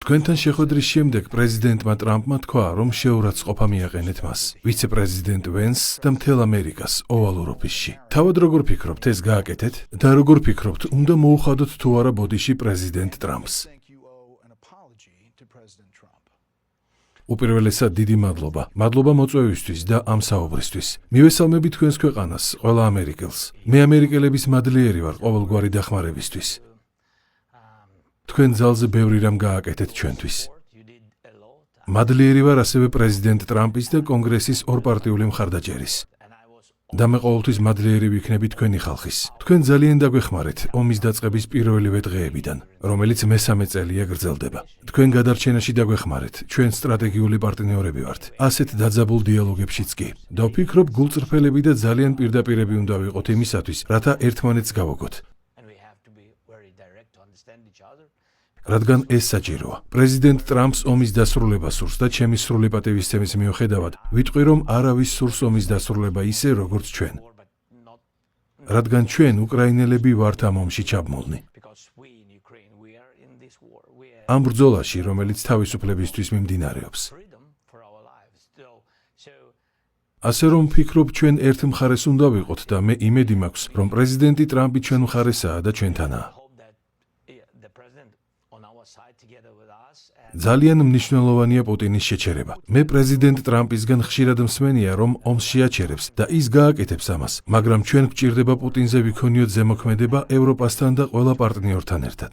Თქვენთან შეხვედრის შემდეგ პრეზიდენტმა ტრამპმა თქვა, რომ შეურაცხყოფა მიაყენეთ მას, ვიცე-პრეზიდენტ ვენსს და მთელ ამერიკას ოვალურ ოფისში. თავად როგორ ფიქრობთ, ეს გააკეთეთ და როგორ ფიქრობთ, უნდა მოუხადოთ თუ არა ბოდიში პრეზიდენტ ტრამპს? უპირველესად დიდი მადლობა. მადლობა მოწვევისთვის და ამ საუბრისთვის. მივესალმები თქვენს ქვეყანას, ყველა ამერიკელს. მე ამერიკელების მადლიერი ვარ ყოველგვარი დახმარებისთვის. თქვენ ძალზე ბევრი რამ გააკეთეთ ჩვენთვის. მადლიერი ვარ ასევე პრეზიდენტ ტრამპის და კონგრესის ორპარტიული მხარდაჭერის. და მე ყოველთვის მადლიერი ვიქნები თქვენი ხალხის. თქვენ ძალიან დაგვეხმარეთ ომის დაწყების პირველივე დღეებიდან, რომელიც მესამე წელია გრძელდება. თქვენ გადარჩენაში დაგვეხმარეთ, ჩვენ სტრატეგიული პარტნიორები ვართ. ასეთ დაძაბულ დიალოგებშიც კი. და ვფიქრობ, გულწრფელები და ძალიან პირდაპირები უნდა ვიყოთ იმისათვის, რათა ერთმანეთს გავაგოთ. რადგან ეს საჭიროა. პრეზიდენტ ტრამპს ომის დასრულება სურს და ჩემი სრული პატივისცემის მიუხედავად, ვიტყვი, რომ არავის სურს ომის დასრულება ისე, როგორც ჩვენ. რადგან ჩვენ, უკრაინელები, ვართ ამ ომში ჩაბმულნი. ამ ბრძოლაში, რომელიც თავისუფლებისთვის მიმდინარეობს. ასე რომ ვფიქრობ, ჩვენ ერთ მხარეს უნდა ვიყოთ და მე იმედი მაქვს, რომ პრეზიდენტი ტრამპი ჩვენ მხარესაა და ჩვენთანაა. ძალიან მნიშვნელოვანია პუტინის შეჩერება. მე პრეზიდენტ ტრამპისგან ხშირად მსმენია, რომ ომს შეაჩერებს და ის გააკეთებს ამას, მაგრამ ჩვენ გვჭირდება პუტინზე ვიქონიოთ ზემოქმედება ევროპასთან და ყველა პარტნიორთან ერთად.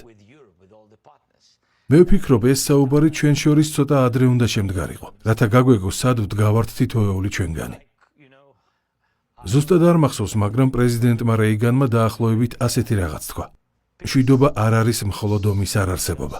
მე ვფიქრობ, ეს საუბარი ჩვენ შორის ცოტა ადრე უნდა შემდგარიყო, რათა გაგვეგოს სად ვდგავართ თითოეული ჩვენგანი. ზუსტად არ მახსოვს, მაგრამ პრეზიდენტმა რეიგანმა დაახლოებით ასეთი რაღაც თქვა. მშვიდობა არ არის მხოლოდ ომის არარსებობა.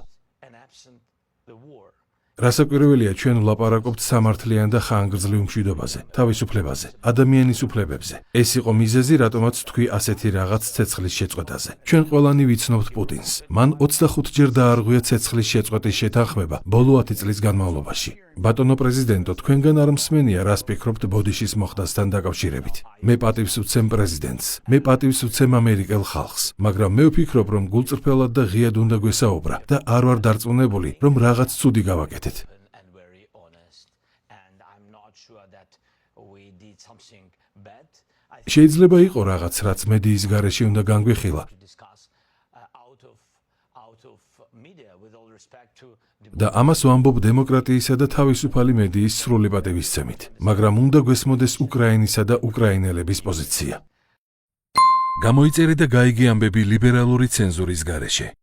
რასაკვირველია, ჩვენ ვლაპარაკობთ სამართლიან და ხანგრძლივ მშვიდობაზე, თავისუფლებაზე, ადამიანის უფლებებზე. ეს იყო მიზეზი, რატომაც თქვი ასეთი რაღაც ცეცხლის შეწყვეტაზე. ჩვენ ყველანი ვიცნობთ პუტინს. მან 25-ჯერ დაარღვია ცეცხლის შეწყვეტის შეთანხმება ბოლო 10 წლის განმავლობაში. ბატონო პრეზიდენტო, თქვენგან არ მსმენია, რას ფიქრობთ ბოდიშის მოხდასთან დაკავშირებით. მე პატივს ვცემ პრეზიდენტს, მე პატივს ვცემ ამერიკელ ხალხს, მაგრამ მე ვფიქრობ, რომ გულწრფელად და ღიად უნდა გვესაუბრა და არ ვარ დარწმუნებული, რომ რაღაც ცუდი გავაკეთეთ. შეიძლება იყო რაღაც, რაც მედიის გარეშე უნდა განგვიხილა და ამას ვამბობ დემოკრატიისა და თავისუფალი მედიის სრული პატივისცემით, მაგრამ უნდა გვესმოდეს უკრაინისა და უკრაინელების პოზიცია. გამოიწერე და გაიგე ამბები ლიბერალური ცენზურის გარეშე.